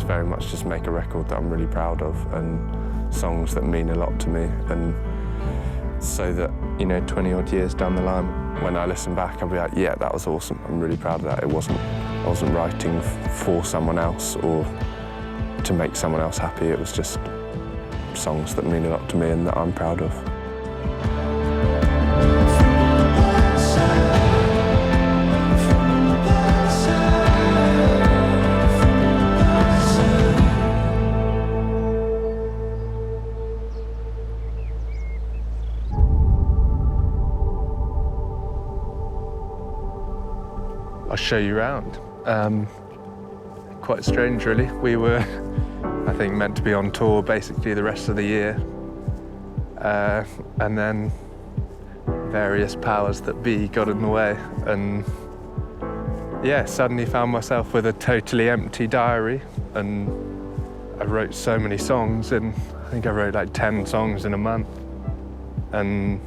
very much just make a record that I'm really proud of and songs that mean a lot to me, and so that, you know, 20 odd years down the line, when I listen back, I'll be like, yeah, that was awesome. I'm really proud of that. I wasn't writing for someone else or to make someone else happy. It was just songs that mean a lot to me and that I'm proud of. I'll show you around. Quite strange, really. We were, I think, meant to be on tour basically the rest of the year. And then various powers that be got in the way. And yeah, suddenly found myself with a totally empty diary. And I wrote so many songs, and I think I wrote like 10 songs in a month. And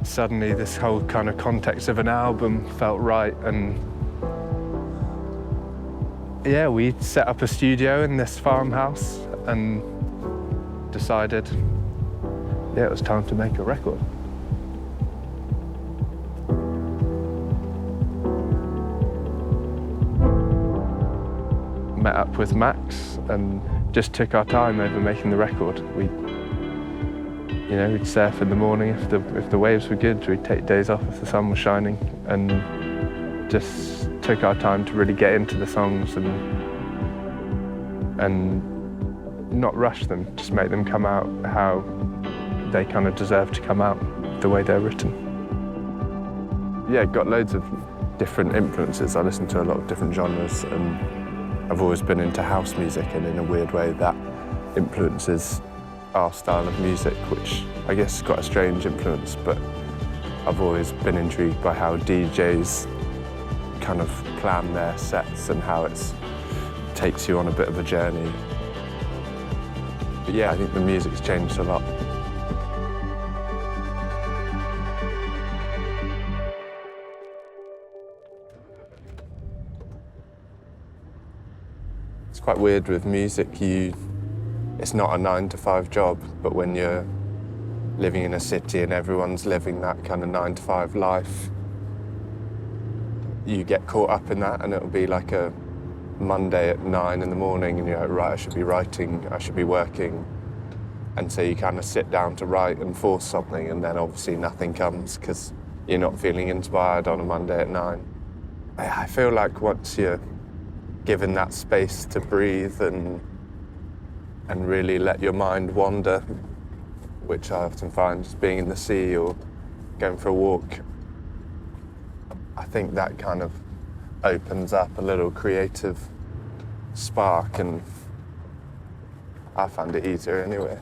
suddenly this whole kind of context of an album felt right, and yeah, we set up a studio in this farmhouse and decided, yeah, it was time to make a record. Met up with Max and just took our time over making the record. We'd surf in the morning if the waves were good. We'd take days off if the sun was shining, and just took our time to really get into the songs and not rush them. Just make them come out how they kind of deserve to come out, the way they're written. Yeah, got loads of different influences. I listen to a lot of different genres, and I've always been into house music, and in a weird way that influences our style of music, which I guess is quite a strange influence, but I've always been intrigued by how DJs kind of plan their sets and how it takes you on a bit of a journey. But yeah, I think the music's changed a lot. It's quite weird with music. It's not a 9-to-5 job, but when you're living in a city and everyone's living that kind of 9-to-5 life, you get caught up in that, and it'll be like a Monday at 9 in the morning and you're like, right, I should be writing, I should be working. And so you kind of sit down to write and force something, and then obviously nothing comes because you're not feeling inspired on a Monday at 9. I feel like once you're given that space to breathe and really let your mind wander, which I often find just being in the sea or going for a walk, I think that kind of opens up a little creative spark, and I find it easier anyway.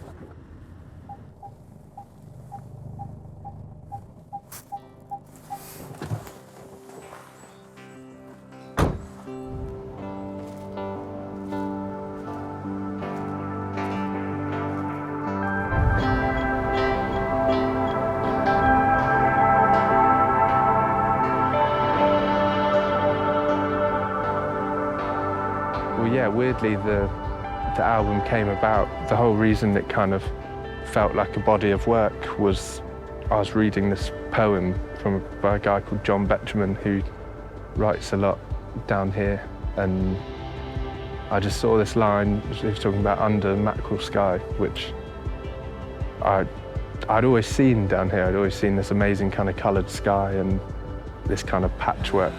Well, yeah, weirdly the album came about. The whole reason it kind of felt like a body of work was I was reading this poem by a guy called John Betjeman, who writes a lot down here, and I just saw this line. He was talking about under mackerel sky, which I'd always seen down here. I'd always seen this amazing kind of coloured sky and this kind of patchwork,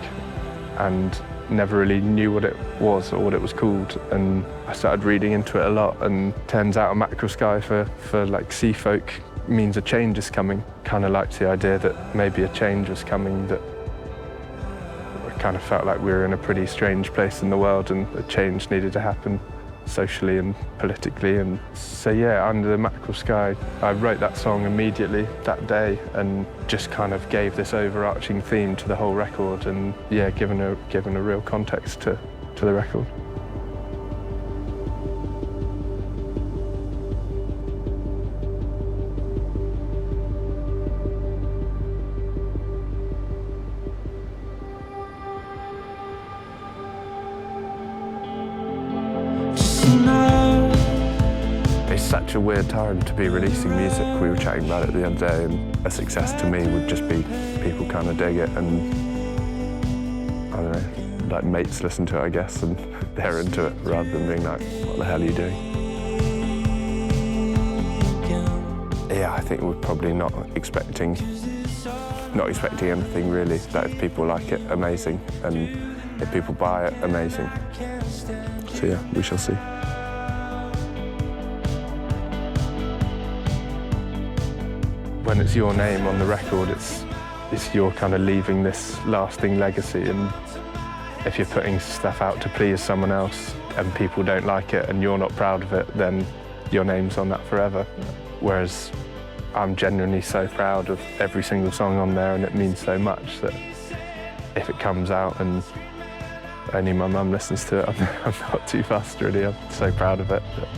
and never really knew what it was or what it was called. And I started reading into it a lot, and turns out a mackerel sky for like sea folk means a change is coming. Kind of liked the idea that maybe a change was coming, that I kind of felt like we were in a pretty strange place in the world and a change needed to happen socially and politically. And so yeah, under the mackerel sky, I wrote that song immediately that day and just kind of gave this overarching theme to the whole record, and yeah, given a real context to the record. It's such a weird time to be releasing music. We were chatting about it the other day, and a success to me would just be people kind of dig it, and I don't know, like mates listen to it, I guess, and they're into it, rather than being like, what the hell are you doing? Yeah, I think we're probably not expecting anything really. That if people like it, amazing, and if people buy it, amazing. So yeah, we shall see. When it's your name on the record, it's you're kind of leaving this lasting legacy, and if you're putting stuff out to please someone else and people don't like it and you're not proud of it, then your name's on that forever. Whereas I'm genuinely so proud of every single song on there, and it means so much that if it comes out and only my mum listens to it, I'm not too fussed really. I'm so proud of it. But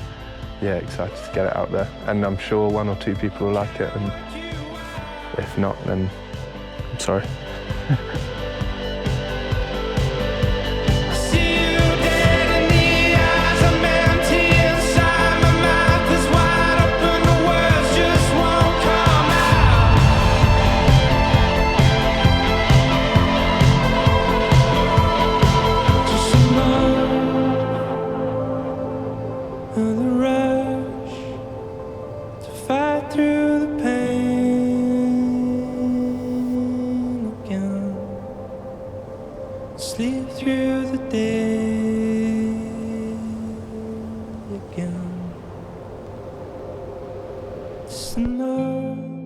yeah, excited to get it out there. And I'm sure one or two people will like it, and if not, then I'm sorry. Through the pain again, sleep through the day again. Just enough.